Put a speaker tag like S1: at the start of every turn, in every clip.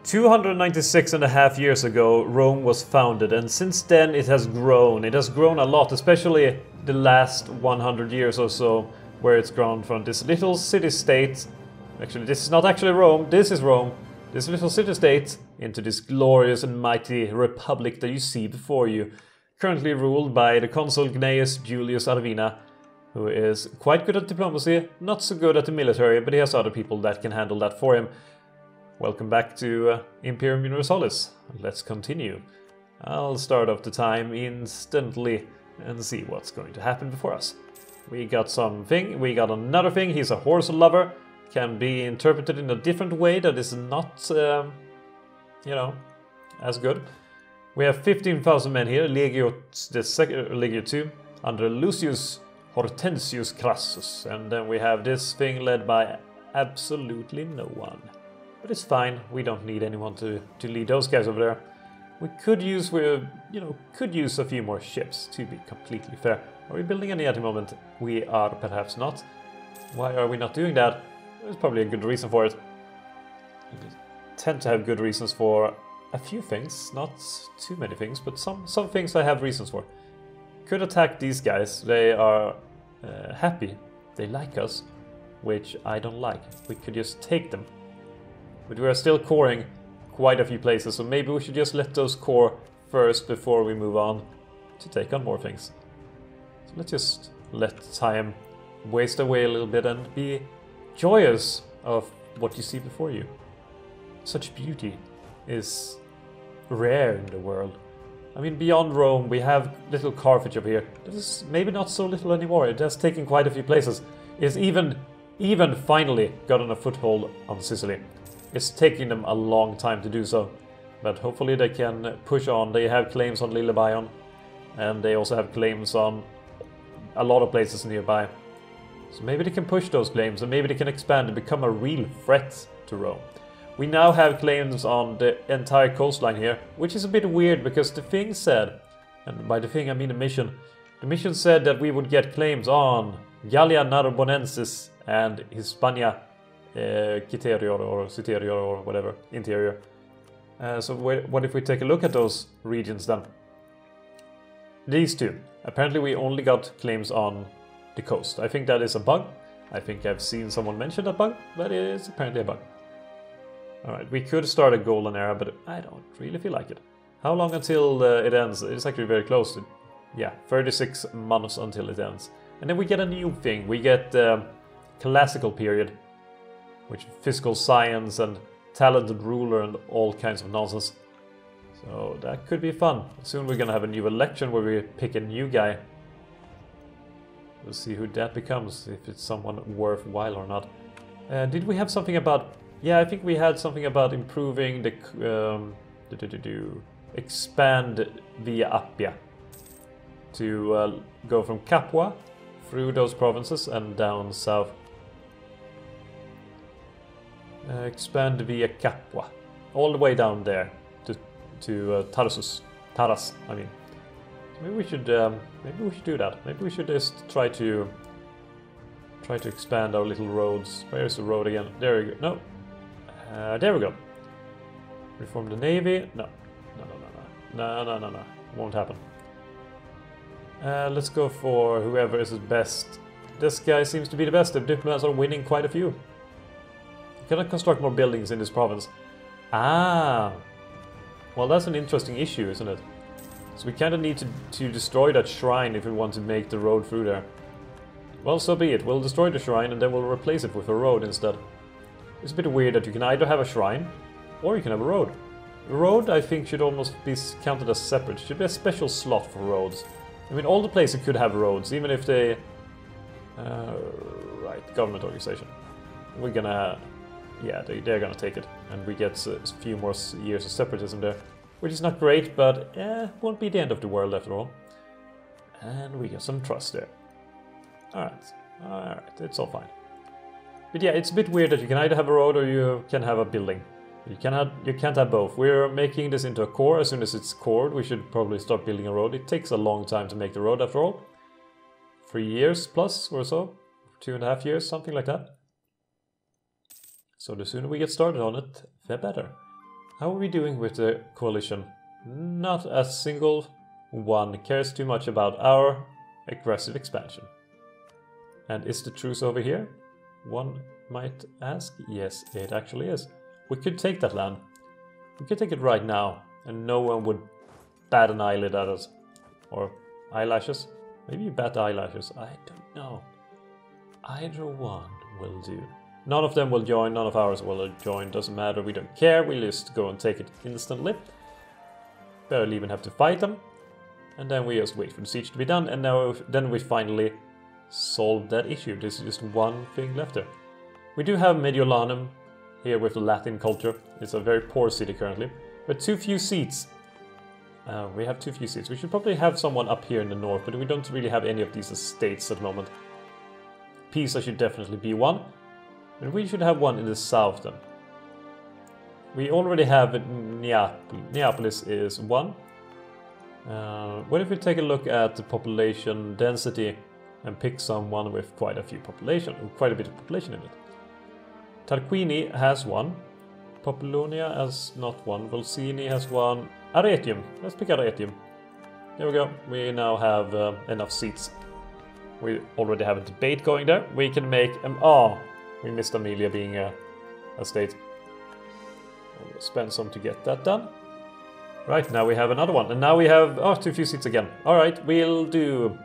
S1: 296 and a half years ago, Rome was founded, and since then it has grown. It has grown a lot, especially the last 100 years or so, where it's grown from this little city-state. Actually, this is not actually Rome, this is Rome. This little city-state into this glorious and mighty republic that you see before you, currently ruled by the consul Gnaeus Julius Arvina, who is quite good at diplomacy, not so good at the military, but he has other people that can handle that for him. Welcome back to Imperium Universalis. Let's continue. I'll start off the time instantly and see what's going to happen before us. We got something, we got another thing. He's a horse lover. Can be interpreted in a different way that is not, you know, as good. We have 15,000 men here, Legio 2, under Lucius Hortensius Crassus. And then we have this thing led by absolutely no one. But it's fine, we don't need anyone to lead those guys over there. We could use, could use a few more ships, to be completely fair. Are we building any at the moment? We are perhaps not. Why are we not doing that? There's probably a good reason for it. We tend to have good reasons for a few things, not too many things, but some things I have reasons for. Could attack these guys, they are happy, they like us, which I don't like. We could just take them. But we are still coring quite a few places, so maybe we should just let those core first before we move on to take on more things. So let's just let time waste away a little bit and be joyous of what you see before you. Such beauty is rare in the world. I mean, beyond Rome we have little Carthage over here. This is maybe not so little anymore, it has taken quite a few places. It's even finally gotten a foothold on Sicily. It's taking them a long time to do so, but hopefully they can push on. They have claims on Lilybaeon, and they also have claims on a lot of places nearby. So maybe they can push those claims, and maybe they can expand and become a real threat to Rome. We now have claims on the entire coastline here, which is a bit weird because the thing said, and by the thing I mean the mission said that we would get claims on Gallia Narbonensis and Hispania Citerior or Citerior or whatever, interior. So what if we take a look at those regions then? These two. Apparently we only got claims on the coast. I think that is a bug. I think I've seen someone mention that bug, but it is apparently a bug. Alright, we could start a golden era, but I don't really feel like it. How long until it ends? It's actually very close to, yeah, 36 months until it ends. And then we get a new thing. We get classical period, which fiscal science and talented ruler and all kinds of nonsense. So that could be fun. Soon we're gonna have a new election where we pick a new guy. We'll see who that becomes, if it's someone worthwhile or not. Did we have something about... Yeah, I think we had something about improving the... expand via Appia. To go from Capua through those provinces and down south. Expand via Capua, all the way down there to Taras. I mean, so maybe we should do that. Maybe we should just try to expand our little roads. Where's the road again? There we go. No, there we go. Reform the navy. No. Won't happen. Let's go for whoever is the best. This guy seems to be the best. The diplomats are winning quite a few. Can I construct more buildings in this province? Ah! Well, that's an interesting issue, isn't it? So we kind of need to destroy that shrine if we want to make the road through there. Well, so be it. We'll destroy the shrine and then we'll replace it with a road instead. It's a bit weird that you can either have a shrine or you can have a road. A road, I think, should almost be counted as separate. It should be a special slot for roads. I mean, all the places could have roads, even if they... right, government organization. We're gonna... Yeah, they're gonna take it, and we get a few more years of separatism there, which is not great, but won't be the end of the world after all. And we get some trust there. Alright, it's all fine. But yeah, it's a bit weird that you can either have a road or you can have a building. You can't have both. We're making this into a core. As soon as it's cored, we should probably start building a road. It takes a long time to make the road after all. 3 years plus or so. 2.5 years, something like that. So the sooner we get started on it, the better. How are we doing with the coalition? Not a single one cares too much about our aggressive expansion. And is the truce over here? One might ask. Yes, it actually is. We could take that land. We could take it right now, and no one would bat an eyelid at us. Or eyelashes? Maybe bat eyelashes. I don't know. Either one will do. None of them will join, none of ours will join. Doesn't matter, we don't care. We'll just go and take it instantly. Barely even have to fight them. And then we just wait for the siege to be done. And now then we finally solve that issue. There's just one thing left there. We do have Mediolanum here with the Latin culture. It's a very poor city currently. But too few seats. We have too few seats. We should probably have someone up here in the north, but we don't really have any of these estates at the moment. Pisa should definitely be one. And we should have one in the south then. We already have Neapolis. Neapolis is one. What if we take a look at the population density and pick someone with quite a bit of population in it? Tarquini has one. Poseidonia has not one. Volsini has one. Arretium. Let's pick Arretium. There we go. We now have enough seats. We already have a debate going there. We can make... we missed Amelia being a state. We'll spend some to get that done. Right, now we have another one. And now we have... too few seats again. Alright, we'll do...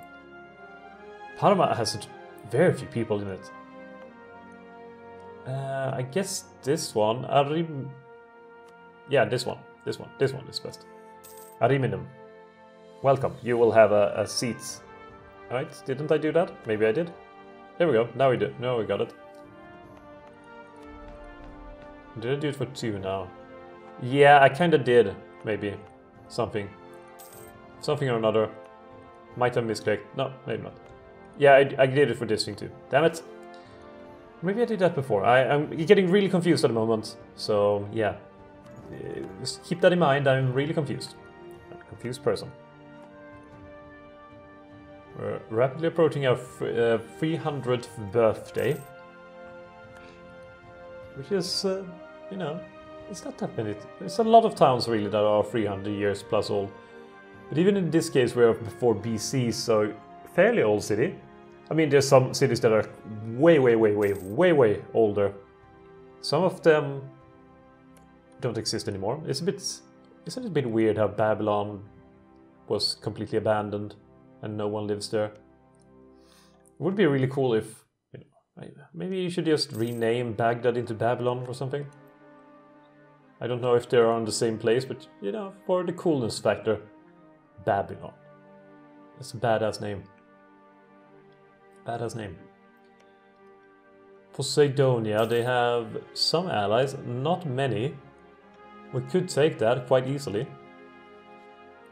S1: Parma has very few people in it. I guess this one... Yeah, this one. This one is best. Ariminum. Welcome. You will have a seat. Alright, didn't I do that? Maybe I did. There we go. Now we do. No, we got it. Did I do it for 2 now? Yeah, I kinda did. Maybe. Something or another. Might have misclicked. No, maybe not. Yeah, I did it for this thing too. Damn it. Maybe I did that before. I'm getting really confused at the moment. So, yeah. Just keep that in mind. I'm really confused. I'm a confused person. We're rapidly approaching our 300th birthday. Which is, you know, it's not that many. There's a lot of towns really that are 300 years plus old. But even in this case, we're before BC, so fairly old city. I mean, there's some cities that are way older. Some of them don't exist anymore. Isn't it a bit weird how Babylon was completely abandoned and no one lives there? It would be really cool if, you know, maybe you should just rename Baghdad into Babylon or something. I don't know if they're on the same place, but, you know, for the coolness factor, Babylon. That's a badass name. Badass name. Poseidonia, they have some allies, not many. We could take that quite easily.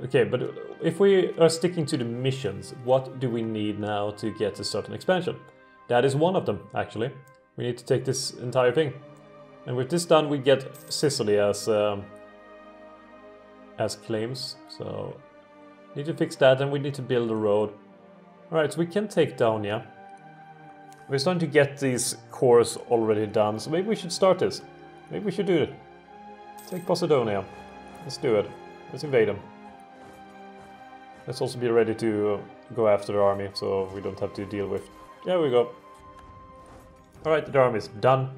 S1: Okay, but if we are sticking to the missions, what do we need now to get a certain expansion? That is one of them, actually. We need to take this entire thing. And with this done, we get Sicily as claims. So, need to fix that, and we need to build a road. Alright, so we can take Daunia. We're starting to get these cores already done, so maybe we should start this. Maybe we should do it. Take Poseidonia. Let's do it. Let's invade them. Let's also be ready to go after the army, so we don't have to deal with... There we go. Alright, the army is done.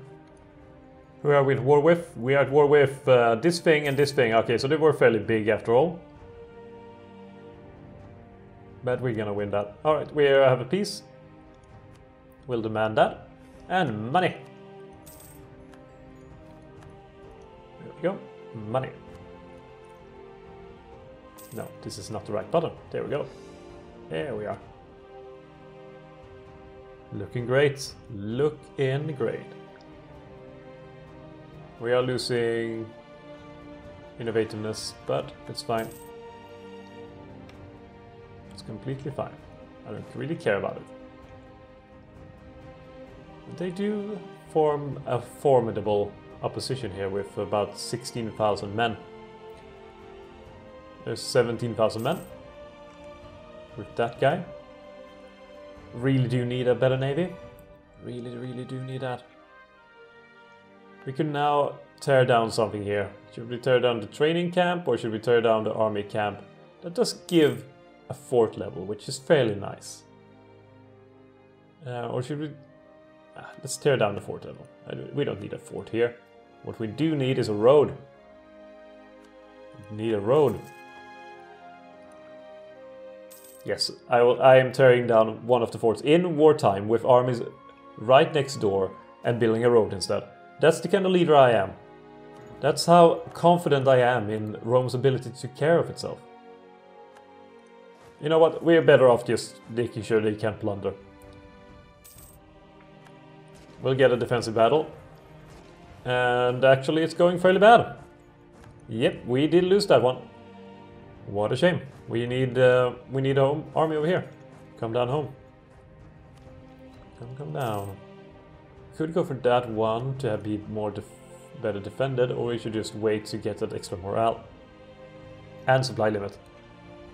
S1: Who are we at war with? We are at war with this thing and this thing. Okay, so they were fairly big after all. But we're gonna win that. Alright, we have a peace. We'll demand that. And money. There we go. Money. No, this is not the right button. There we go. There we are. Looking great. Looking great. We are losing innovativeness, but it's fine. It's completely fine. I don't really care about it. They do form a formidable opposition here with about 16,000 men. There's 17,000 men with that guy. Really do need a better navy. Really do need that. We can now tear down something here. Should we tear down the training camp or should we tear down the army camp? That does give a fort level, which is fairly nice. Or should we... let's tear down the fort level. We don't need a fort here. What we do need is a road. We need a road. Yes, I am tearing down one of the forts in wartime with armies right next door and building a road instead. That's the kind of leader I am. That's how confident I am in Rome's ability to take care of itself. You know what? We're better off just making sure they can't plunder. We'll get a defensive battle. And actually it's going fairly bad. Yep, we did lose that one. What a shame. We need a home army over here. Come down home. Come down. Could go for that one to be more better defended, or we should just wait to get that extra morale. And supply limit.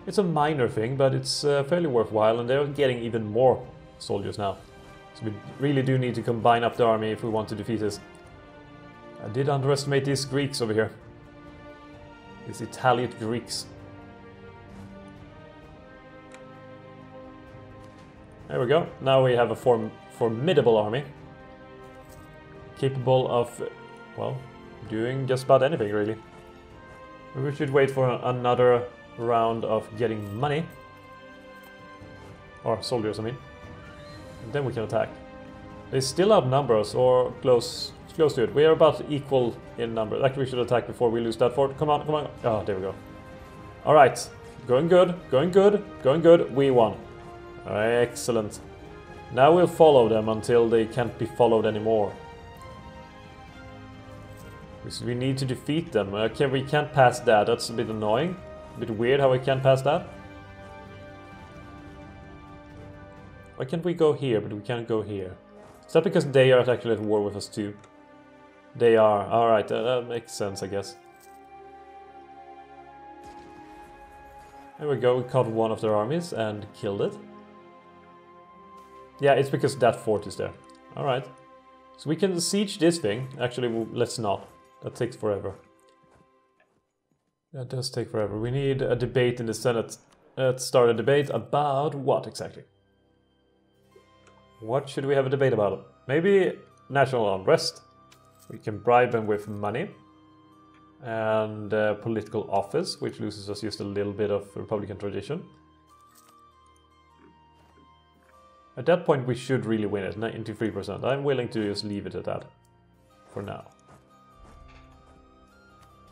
S1: It's a minor thing, but it's fairly worthwhile, and they're getting even more soldiers now. So we really do need to combine up the army if we want to defeat this. I did underestimate these Greeks over here. These Italian Greeks. There we go. Now we have a formidable army. Capable of, well, doing just about anything, really. We should wait for another round of getting money. Or soldiers, I mean. And then we can attack. They still outnumber us, or close to it. We are about equal in number. Actually, we should attack before we lose that fort. Come on, come on. Oh, there we go. Alright. Going good, going good, going good. We won. Excellent. Now we'll follow them until they can't be followed anymore. Because we need to defeat them. Okay, we can't pass that. That's a bit annoying. A bit weird how we can't pass that. Why can't we go here, but we can't go here? Is that because they are actually at war with us too? They are. Alright, that makes sense, I guess. There we go, we caught one of their armies and killed it. Yeah, it's because that fort is there. Alright. So we can siege this thing. Actually, let's not. That takes forever. That does take forever. We need a debate in the Senate. Let's start a debate about what exactly? What should we have a debate about? Maybe national unrest. We can bribe them with money. And political office, which loses us just a little bit of Republican tradition. At that point we should really win it, 93%. I'm willing to just leave it at that. For now.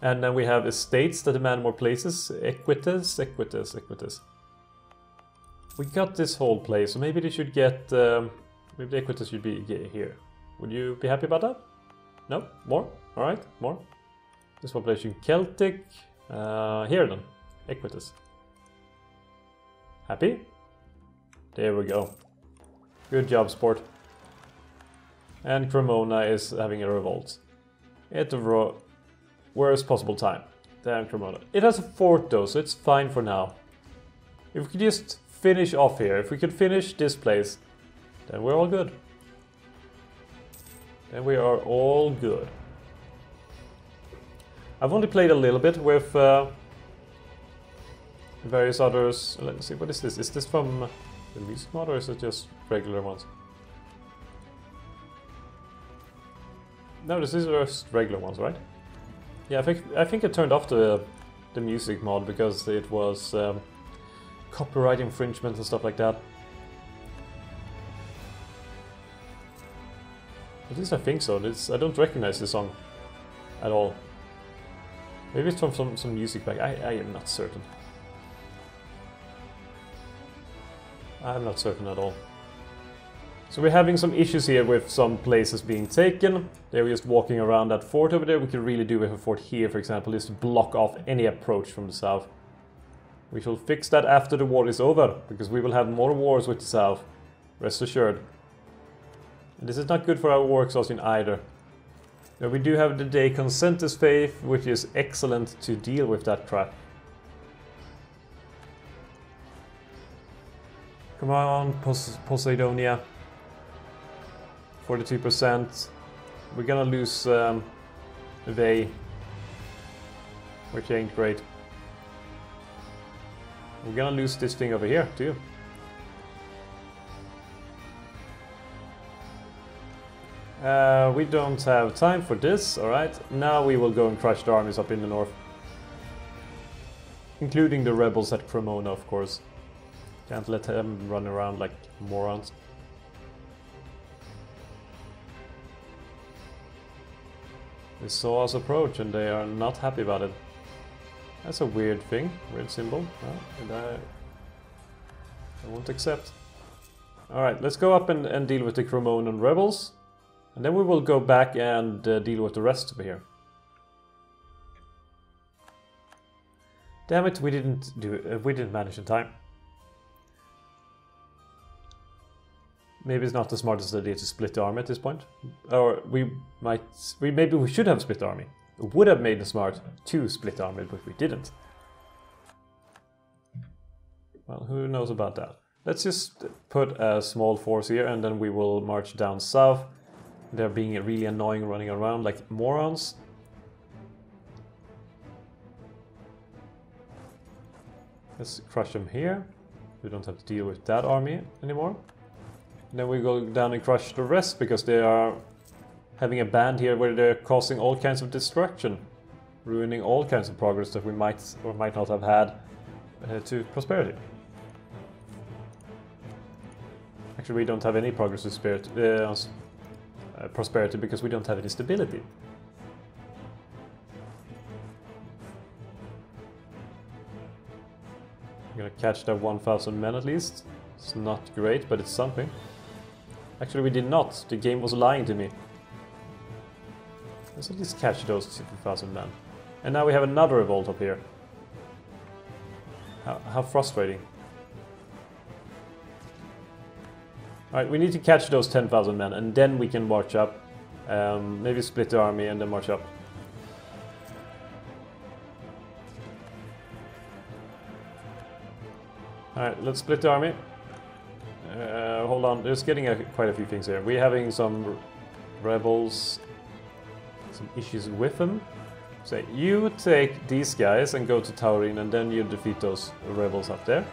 S1: And then we have estates that demand more places. Equites. We got this whole place, so maybe they should get... maybe the equites should be here. Would you be happy about that? No? More? Alright, more. This population Celtic. Here then. Equites. Happy? There we go. Good job, sport. And Cremona is having a revolt. At the worst possible time. Damn Cremona. It has a fort though, so it's fine for now. If we could just finish off here, if we could finish this place, then we're all good. Then we are all good. I've only played a little bit with various others. Let me see, what is this? Is this from the music mod or is it just regular ones? No, this is just regular ones, right? Yeah, I think I turned off the music mod because it was copyright infringement and stuff like that. At least I think so. I don't recognize this song at all. Maybe it's from some music back. I am not certain. I'm not certain at all. So we're having some issues here with some places being taken. They're just walking around that fort over there. We could really do with a fort here, for example, is to block off any approach from the south. We shall fix that after the war is over, because we will have more wars with the south. Rest assured. And this is not good for our war exhaustion either. Now we do have the day Consentus Faith, which is excellent to deal with that crap. Come on, Poseidonia. 42%. We're gonna lose evade. Which ain't great. We're gonna lose this thing over here too. We don't have time for this, alright. Now we will go and crush the armies up in the north. Including the rebels at Cremona, of course. Can't let them run around like morons. They saw us approach and they are not happy about it. That's a weird thing, weird symbol. And I won't accept. Alright, let's go up and deal with the Cremonan rebels. And then we will go back and deal with the rest over here. Damn it, we didn't do it. We didn't manage in time. Maybe it's not the smartest idea to split the army at this point. Or maybe we should have split the army. It would have made it smart to split the army, but we didn't. Well, who knows about that? Let's just put a small force here and then we will march down south. They're being really annoying running around like morons. Let's crush them here. We don't have to deal with that army anymore. And then we go down and crush the rest because they are having a band here where they're causing all kinds of destruction. Ruining all kinds of progress that we might or might not have had to prosperity. Actually, we don't have any progress to prosperity because we don't have any stability. I'm gonna catch that 1,000 men at least. It's not great, but it's something. Actually, we did not. The game was lying to me. Let's at least catch those 2,000 men. And now we have another revolt up here. How frustrating. Alright, we need to catch those 10,000 men and then we can march up. Maybe split the army and then march up. Alright, let's split the army. Hold on, there's getting quite a few things here. We're having some rebels, some issues with them. So you take these guys and go to Taurin and then you defeat those rebels up there.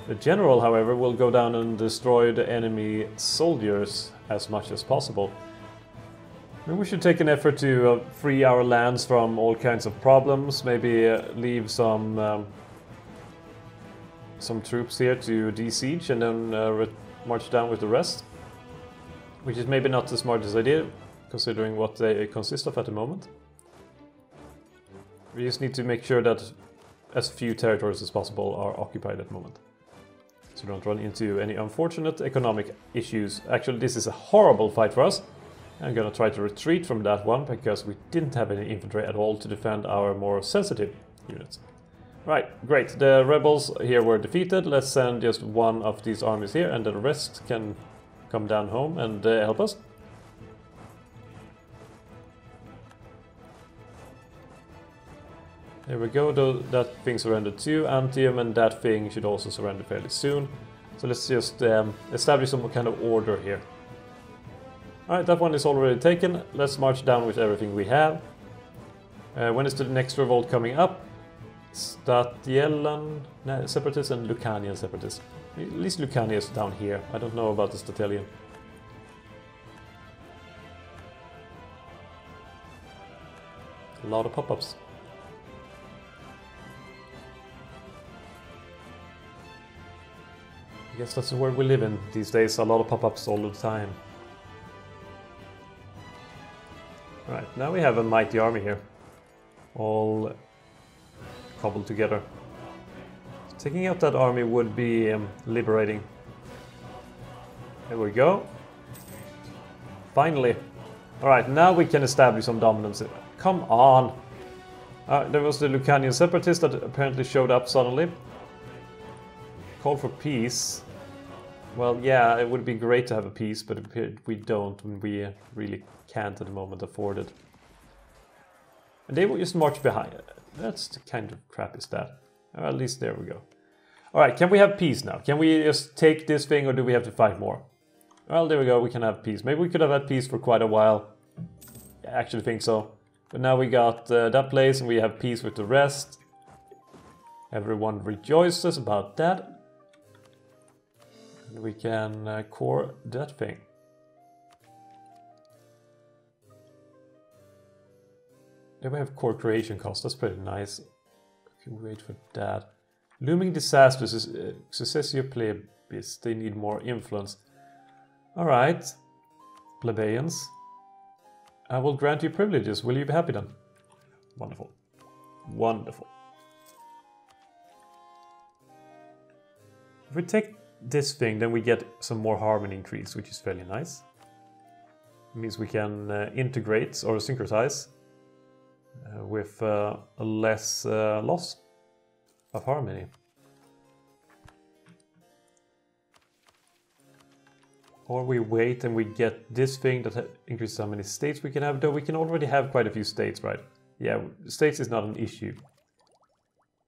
S1: The general, however, will go down and destroy the enemy soldiers as much as possible. Maybe we should take an effort to free our lands from all kinds of problems. Maybe leave some troops here to de-siege and then march down with the rest. Which is maybe not the smartest idea, considering what they consist of at the moment. We just need to make sure that as few territories as possible are occupied at the moment. So don't run into any unfortunate economic issues. Actually, this is a horrible fight for us. I'm gonna try to retreat from that one because we didn't have any infantry at all to defend our more sensitive units. Right, great. The rebels here were defeated. Let's send just one of these armies here and the rest can come down home and help us. There we go, that thing surrendered too. Antium and that thing should also surrender fairly soon. So let's just establish some kind of order here. Alright, that one is already taken. Let's march down with everything we have. When is the next revolt coming up? Statielan separatists and Lucanian separatists. At least Lucania is down here. I don't know about the Statelian. A lot of pop-ups. I guess that's the world we live in these days, a lot of pop-ups all the time. Right, now we have a mighty army here. All cobbled together. Taking out that army would be liberating. There we go. Finally. Alright, now we can establish some dominance. Come on! There was the Lucanian separatist that apparently showed up suddenly. Call for peace. Well, yeah, it would be great to have a peace, but we don't, and we really can't at the moment afford it. And they will just march behind. That's the kind of crap is that. At least there we go. Alright, can we have peace now? Can we just take this thing, or do we have to fight more? Well, there we go, we can have peace. Maybe we could have had peace for quite a while. I actually think so. But now we got that place and we have peace with the rest. Everyone rejoices about that. And we can core that thing. Then we have core creation cost, that's pretty nice. If you wait for that. Looming disasters is successio plebis, they need more influence. Alright, plebeians. I will grant you privileges, will you be happy then? Wonderful. Wonderful. If we take this thing, then we get some more harmony increase, which is fairly nice. It means we can integrate or syncretize with a less loss of harmony. Or we wait and we get this thing that increases how many states we can have. Though we can already have quite a few states, right? Yeah, states is not an issue.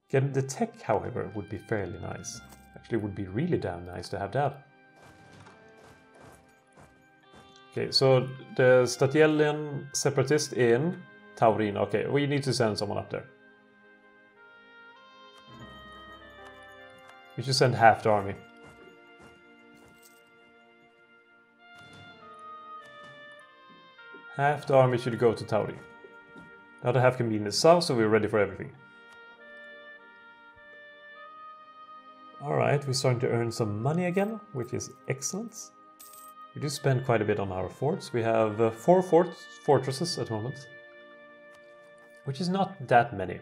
S1: Getting the tech, however, would be fairly nice. Actually, it would be really damn nice to have that. Okay, so the Statielian separatist in Taurin. Okay, we need to send someone up there. We should send half the army. Half the army should go to Taurin. The other half can be in the south, so we're ready for everything. Alright, we're starting to earn some money again, which is excellent. We do spend quite a bit on our forts. We have 4 fortresses at the moment. Which is not that many,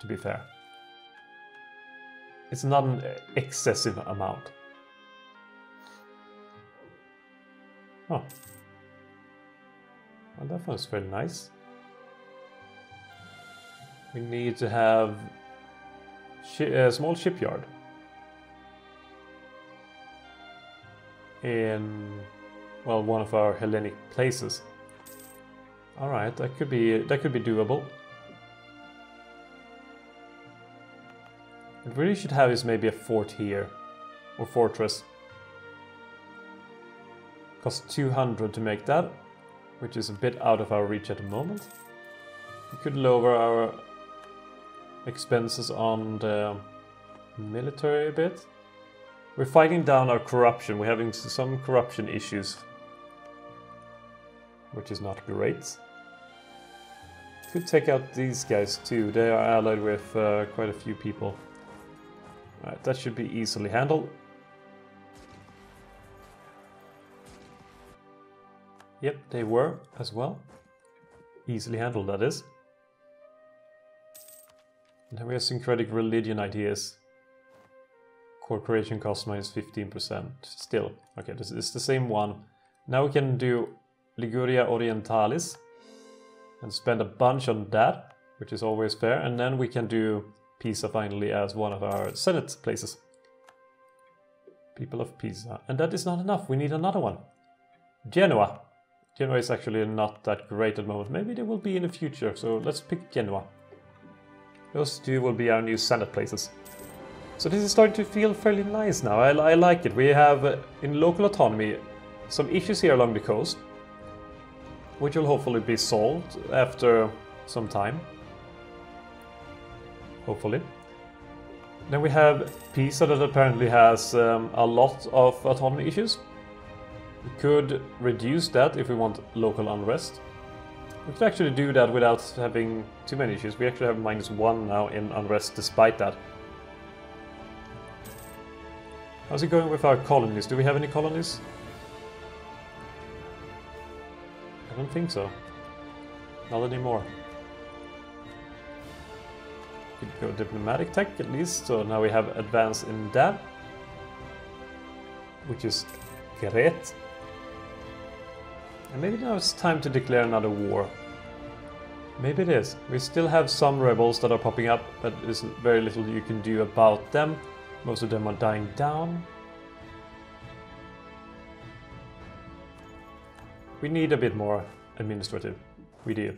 S1: to be fair. It's not an excessive amount. Oh. Well, that was very nice. We need to have a small shipyard. In, well, one of our Hellenic places. Alright, that could be doable. What we really should have is maybe a fort here. Or fortress. Costs 200 to make that, which is a bit out of our reach at the moment. We could lower our expenses on the military a bit. We're fighting down our corruption. We're having some corruption issues, which is not great. Could take out these guys too. They are allied with quite a few people. Alright, that should be easily handled. Yep, they were as well. Easily handled, that is. And then we have syncretic religion ideas. Core creation cost minus 15%. Still, okay, this is the same one. Now we can do Liguria Orientalis and spend a bunch on that, which is always fair. And then we can do Pisa finally as one of our Senate places. People of Pisa. And that is not enough, we need another one. Genoa. Genoa is actually not that great at the moment. Maybe they will be in the future, so let's pick Genoa. Those two will be our new Senate places. So this is starting to feel fairly nice now. I like it. We have, in local autonomy, some issues here along the coast, which will hopefully be solved after some time. Hopefully. Then we have Pisa that apparently has a lot of autonomy issues. We could reduce that if we want local unrest. We could actually do that without having too many issues. We actually have -1 now in unrest despite that. How's it going with our colonies? Do we have any colonies? I don't think so. Not anymore. Could go diplomatic tech at least, so now we have advance in that. Which is great. And maybe now it's time to declare another war. Maybe it is. We still have some rebels that are popping up, but there's very little you can do about them. Most of them are dying down. We need a bit more administrative. We do.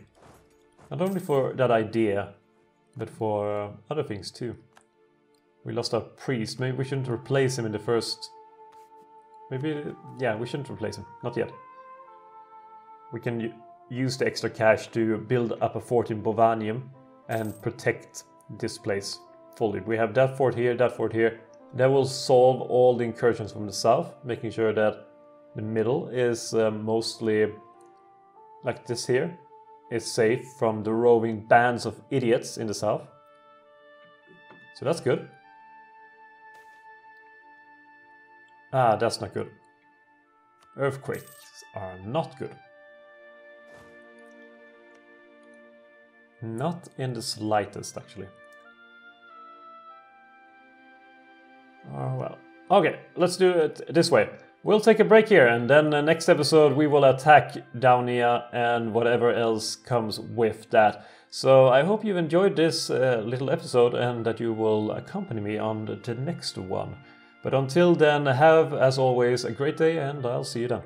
S1: Not only for that idea, but for other things too. We lost our priest. Maybe we shouldn't replace him in the first... Maybe... Yeah, we shouldn't replace him. Not yet. We can use the extra cash to build up a fort in Bovanium and protect this place fully. We have that fort here, that fort here. That will solve all the incursions from the south, making sure that the middle is mostly like this here. Is safe from the roving bands of idiots in the south. So that's good. Ah, that's not good. Earthquakes are not good. Not in the slightest, actually. Oh, well. Okay, let's do it this way. We'll take a break here, and then next episode we will attack Daunia and whatever else comes with that. So I hope you've enjoyed this little episode and that you will accompany me on the next one. But until then, have, as always, a great day, and I'll see you then.